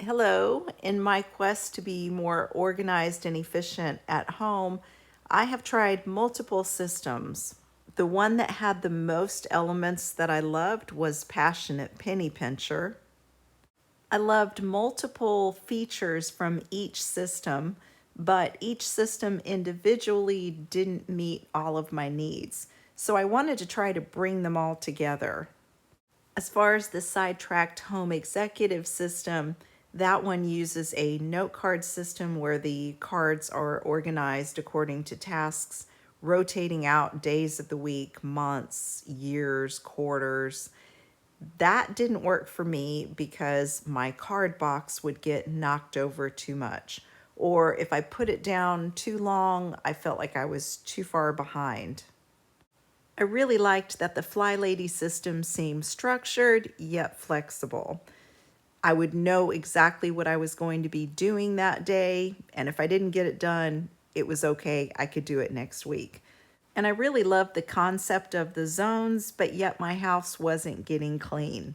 Hello. In my quest to be more organized and efficient at home, I have tried multiple systems. The one that had the most elements that I loved was Passionate Penny Pincher. I loved multiple features from each system, but each system individually didn't meet all of my needs. So I wanted to try to bring them all together. As far as the Sidetracked Home Executive system, that one uses a note card system where the cards are organized according to tasks, rotating out days of the week, months, years, quarters. That didn't work for me because my card box would get knocked over too much. Or if I put it down too long, I felt like I was too far behind. I really liked that the FlyLady system seemed structured yet flexible. I would know exactly what I was going to be doing that day, and if I didn't get it done, it was okay. I could do it next week. And I really loved the concept of the zones, but yet my house wasn't getting clean.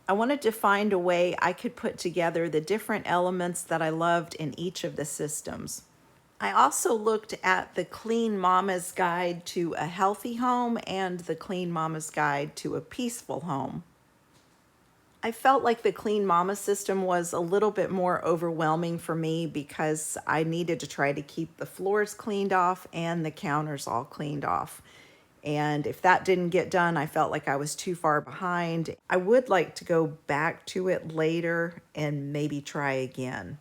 I wanted to find a way I could put together the different elements that I loved in each of the systems. I also looked at the Clean Mama's Guide to a Healthy Home and the Clean Mama's Guide to a Peaceful Home. I felt like the Clean Mama system was a little bit more overwhelming for me because I needed to try to keep the floors cleaned off and the counters all cleaned off. And if that didn't get done, I felt like I was too far behind. I would like to go back to it later and maybe try again.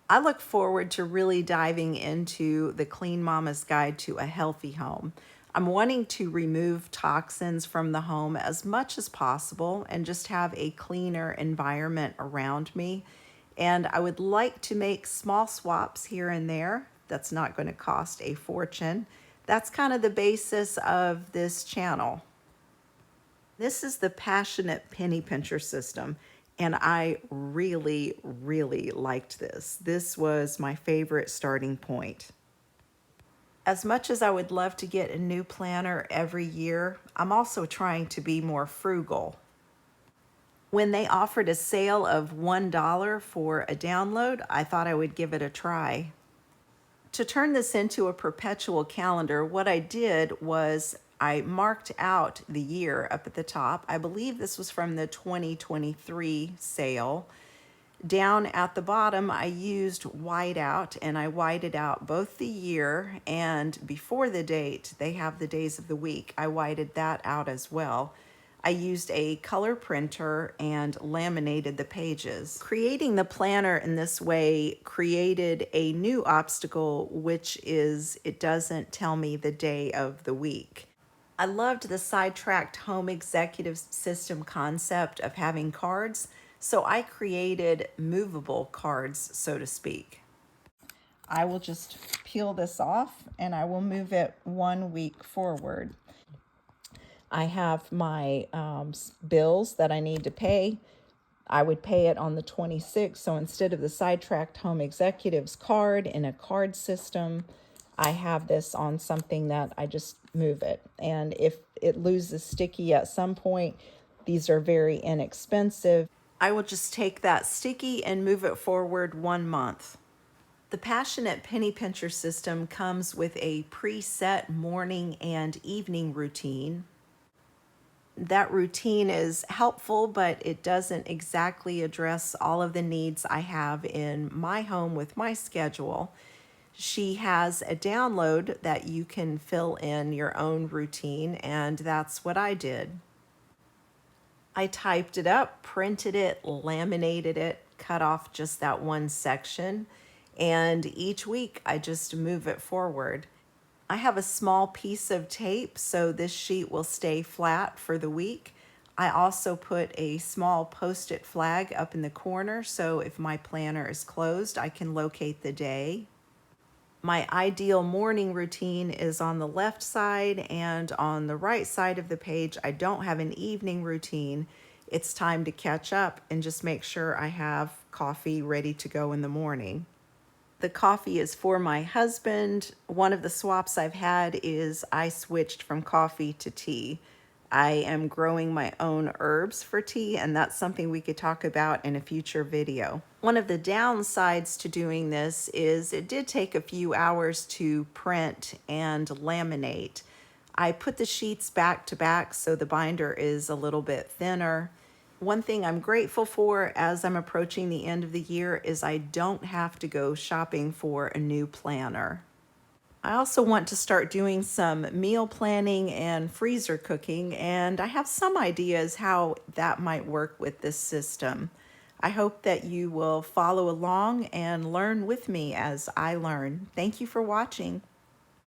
I look forward to really diving into the Clean Mama's Guide to a Healthy Home. I'm wanting to remove toxins from the home as much as possible and just have a cleaner environment around me. And I would like to make small swaps here and there. That's not going to cost a fortune. That's kind of the basis of this channel. This is the Passionate Penny Pincher system, and I really, really liked this. This was my favorite starting point. As much as I would love to get a new planner every year, I'm also trying to be more frugal. When they offered a sale of $1 for a download, I thought I would give it a try. To turn this into a perpetual calendar, what I did was I marked out the year up at the top. I believe this was from the 2023 sale. Down at the bottom, I used whiteout, and I whited out both the year and before the date, they have the days of the week. I whited that out as well. I used a color printer and laminated the pages. Creating the planner in this way created a new obstacle, which is it doesn't tell me the day of the week. I loved the Sidetracked Home Executives system concept of having cards, so I created movable cards, so to speak. I will just peel this off and I will move it 1 week forward. I have my bills that I need to pay. I would pay it on the 26th. So instead of the Sidetracked Home Executives card in a card system, I have this on something that I just move it. And if it loses sticky at some point, these are very inexpensive. I will just take that sticky and move it forward 1 month. The Passionate Penny Pincher system comes with a preset morning and evening routine. That routine is helpful, but it doesn't exactly address all of the needs I have in my home with my schedule. She has a download that you can fill in your own routine, and that's what I did. I typed it up, printed it, laminated it, cut off just that one section, and each week I just move it forward. I have a small piece of tape so this sheet will stay flat for the week. I also put a small post-it flag up in the corner so if my planner is closed, I can locate the day. My ideal morning routine is on the left side, and on the right side of the page, I don't have an evening routine. It's time to catch up and just make sure I have coffee ready to go in the morning. The coffee is for my husband. One of the swaps I've had is I switched from coffee to tea. I am growing my own herbs for tea, and that's something we could talk about in a future video. One of the downsides to doing this is it did take a few hours to print and laminate. I put the sheets back to back so the binder is a little bit thinner. One thing I'm grateful for as I'm approaching the end of the year is I don't have to go shopping for a new planner. I also want to start doing some meal planning and freezer cooking, and I have some ideas how that might work with this system. I hope that you will follow along and learn with me as I learn. Thank you for watching.